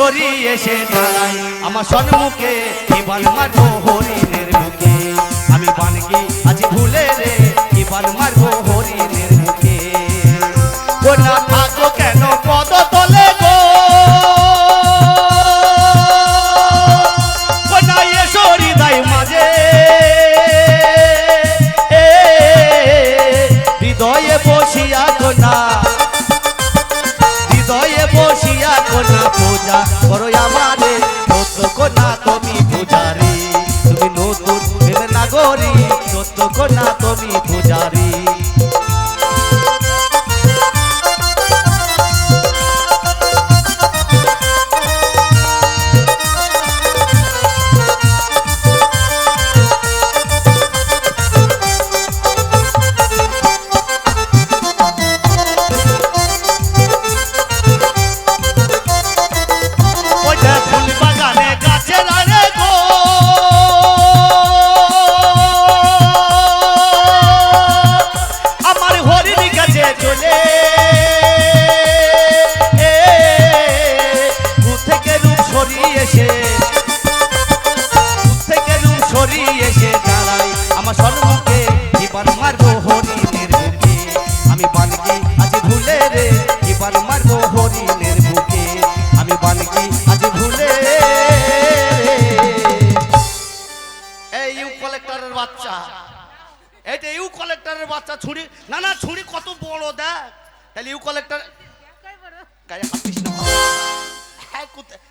Sorry এসে দাঁড়াই আমার সম্মুখে এবার মারবো হরিণের মুখে আমি বানগি আজ ভুলে রে এবার মারবো হরিণের মুখে ও না থাকো কেন পদ তলে গো ও না এসো হৃদয় মাঝে হৃদয়ে বসিয়া কোনা হৃদয়ে বসিয়া কোনা পূজা করো আমারে সত্য কোনা তুমি পূজারি তুমি নতুন প্রেমের নাগরী সত্য কোনা তুমি পূজারি ছুরি না না ছুরি কত বড় দেখ তাহলে ইউ কালেক্টর গায়ে হাত দিস না হ্যাঁ কোথায়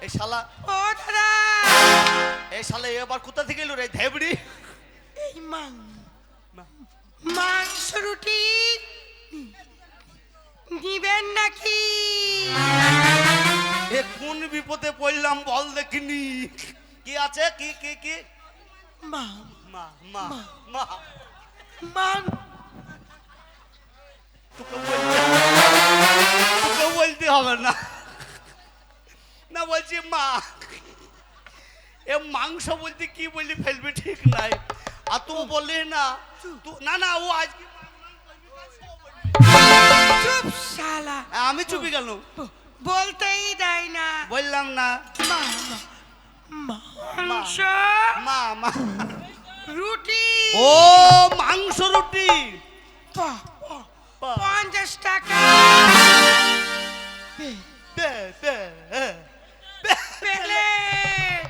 এই শালা ও দাদা এই শালা এবার কোথা থেকে এলো রে ধেবড়ি এই মাংস রুটি নিবেন নাকি এ কোন বিপদে পড়লাম বল দেখিনি কি আছে কি কি কি মা মা মা মা মা তোকে বলতে হবে না না বলছি মা এ মাংস বলতে কি বললি ফেলবি ঠিক নাই আর তুই বললি না না না ও আজকে চুপ শালা আমি চুপি গেল বলতেই দেয় না বললাম না মাংস মা মা রুটি ও মাংস রুটি 50 টাকা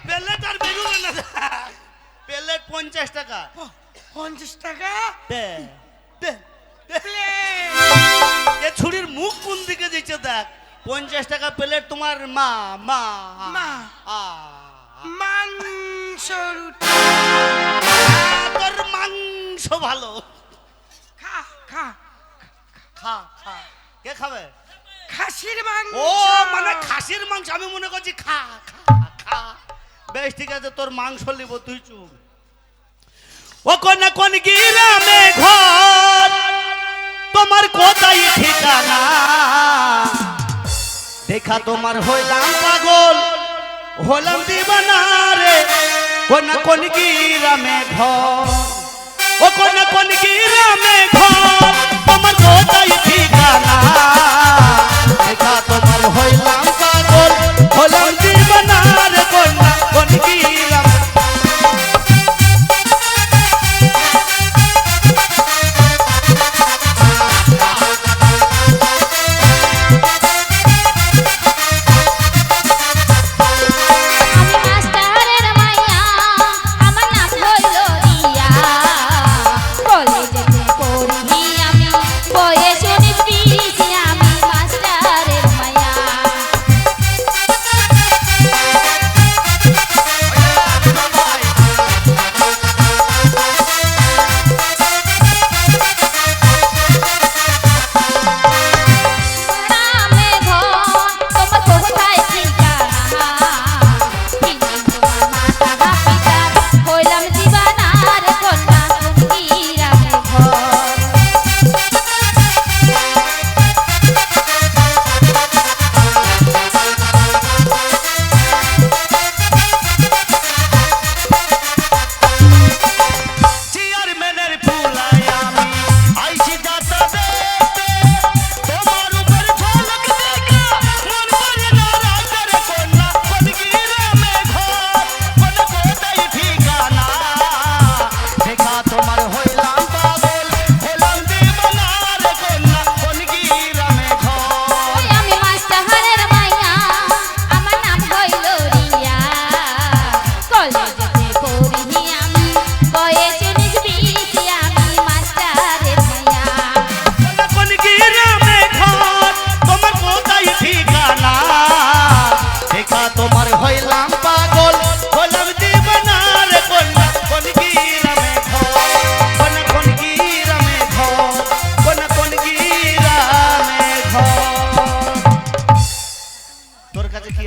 প্লেট আর বেরুন না প্লেট 50 টাকা 50 টাকা এ ছুরির মুখ কোন দিকে দিচ্ছে দেখ 50 টাকা প্লেট তোমার মা মা মা মাংস রুটি তোর মাংস ভালো খা খা খা খা কে খাবে খাসির মাংস ও মানে খাসির মাংস আমি মনে করছি খা খা খা বেশ ঠিক আছে তোর মাংস নিব তুই চুপ ও কোন কোন গ্রামে ঘর তোমার কোথায় ঠিকানা দেখা তোমার হইলাম পাগল হলাম দিবানা রে কোন কোন গ্রামে ঘর ও কোন কোন গ্রামে ঘর তোমার কোথায় ঠিকানা দেখা তোমার হইলাম পাগল হলাম দিবানা রে কোন কোন গ্রাম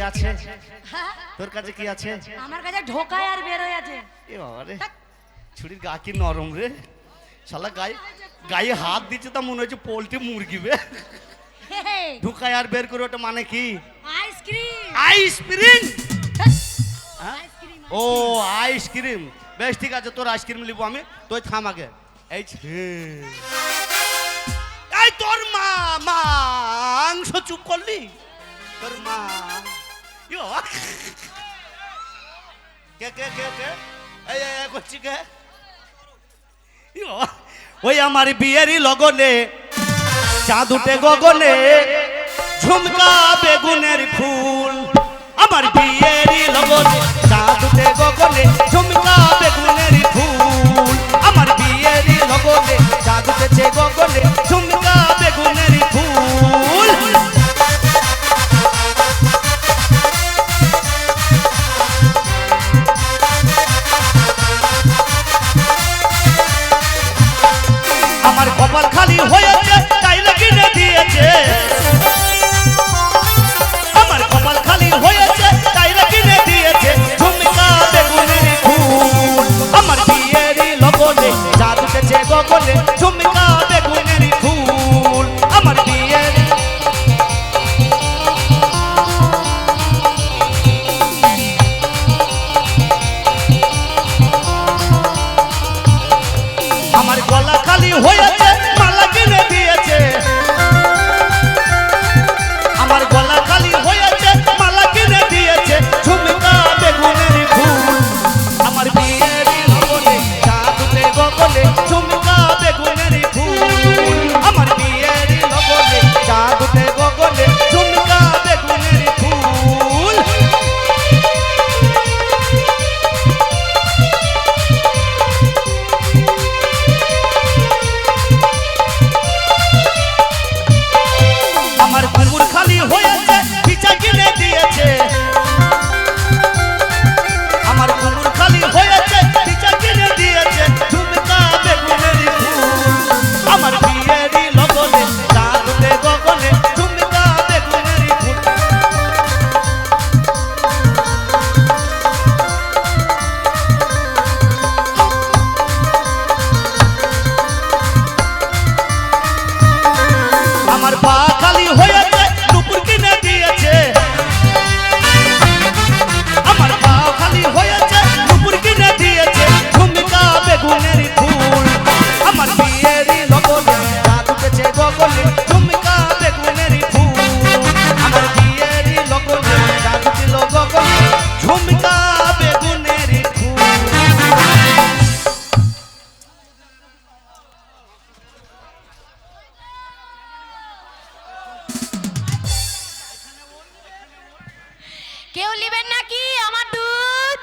আছে? হ্যাঁ? তোর কাছে কি আছে? আমার কাছে ঢোকায় আর বের হয়ে আছে। এ বাবা রে, ছুরির গা কি নরম রে, শালা গায়ে গায়ে হাত দিচ্ছে তা মনে হচ্ছে পোল্ট্রি মুরগি বে। ঢুকায় আর বের করে, ওটা মানে কি? আইসক্রিম। আইসক্রিম? আইসক্রিম। ও আইসক্রিম, বেশ ঠিক আছে, তোর আইসক্রিম নিবো আমি। তুই থাম আগে। এই এই তোর মা মাংস চুপ করলি? তোর মা ইয়ো, কে কে কে কে এই করছি কে? ইয়ো, ওই আমার বিয়েরই লগনে চাঁদ উঠে গগনে, ঝুমকা বেগুনের ফুল। আমার বিয়েরই লগনে চাঁদ উঠে গগনে, ঝুমকা বেগুনের ফুল। আমার বিয়েরই লগনে চাঁদ উঠেছে গগনে, ঝুমকা বেগুনের ফুল। আমার কপাল খালি হয়েছে তাই কিনে দিয়েছে, আমার কপাল খালি হয়েছে তাই কিনে দিয়েছে, ঝুমকা বেগুনের ফুল। আমার বিয়েরই লগনে চাঁদ উঠেছে গগনে, ঝুমকা বেগুনের ফুল। আমার বিয়ের আমার গলা খালি হয়েছে মালা কিনে দিয়েছে, আমার গলা খালি হয়েছে মালা কিনে দিয়েছে, ঝুমকা বেগুনের ফুল। আমার বিয়েরই লগনে চাঁদ উঠে গগনে, ঝুমকা বেগুনের ফুল। আমার বিয়েরই লগনে চাঁদ উঠে গগনে, ঝুমকা বেগুনের ফুল। আমার কুকুর খালি হয়েছে পিছা কিনে দিয়েছে, আমার কুকুর খালি হয়েছে পিছা কিনে দিয়েছে, ঝুমকা বেগুনের ফুল। আমার বিয়েরই লগনে চাঁদ উঠে গগনে, ঝুমকা বেগুনের ফুল। আমার পা খালি হয়েছে নুপুর কিনে দিয়েছে, আমার পা খালি হয়েছে নুপুর কিনে দিয়েছে, ঝুমকা বেগুনের ফুল। আমার বিয়েরই লগনে চাঁদ উঠেছে গগনে, ঝুমকা বেগুনের ফুল। আমার বিয়েরই লগনে চাঁদ উঠল গগনে, ঝুমকা বেগুনের ফুল। কেউ নেবেন নাকি আমার দুধ?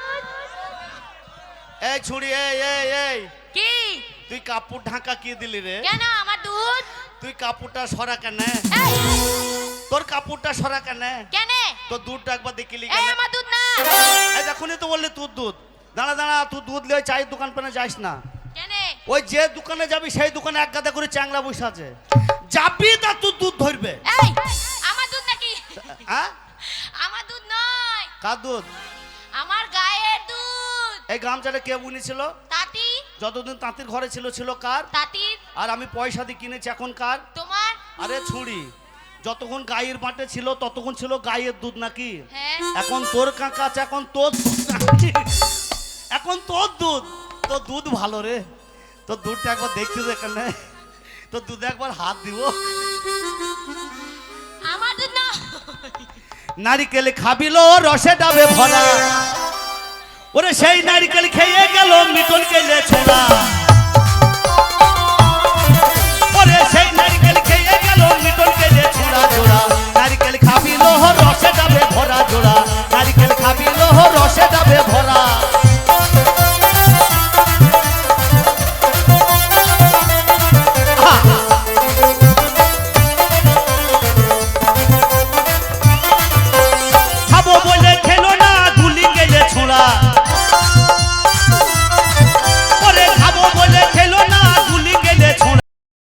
এই ছুরি, এই কি? তুই কাপড় ঢাকা কি দিলি রে? কেন আমার দুধ? তুই কাপড়টা সরা কেন? এই, তোর কাপড়টা সরা কেন? কেন? তোর দুধটা একবার দেখিলি এই কেন? আমার দুধ না। এই দেখুনি তো বললি তোর দুধ। দাঁড়া দাঁড়া, তুই দুধ লিয়ে চায়ের দোকান পেনে যাস না। কেন? ওই যে দোকানে যাবি সেই দোকানে এক গাদা করে চ্যাংলা বসে আছে, যাবি তা তোর দুধ ধরবে। এই আমার দুধ নাকি? হ্যাঁ, আমার দুধ নয়, কার দুধ? আমার গায়ের দুধ। এই গামছাটা কে বুনেছিল? তাতি। যতদিন তাঁতির ঘরে ছিল ছিল কার? তাতির। আর আমি পয়সা দিয়ে কিনেছি এখন কার? তোমার। আরে ছুরি, যতক্ষণ গায়ের বাটে ছিল ততক্ষণ ছিল গায়ের দুধ নাকি? হ্যাঁ। এখন তোর কাকা আছে, এখন তোর দুধ নাকি? এখন তোর দুধ। তোর দুধ ভালো রে, তোর দুধটা একবার দেখছিস এখানে, তোর দুধে একবার হাত দিব। আমার দুধ না। নারিকেল খাবিলো রসে ডাবে ভরা, ওরে সেই নারিকেল খেয়ে গেল মিটন কেলে ছোড়া।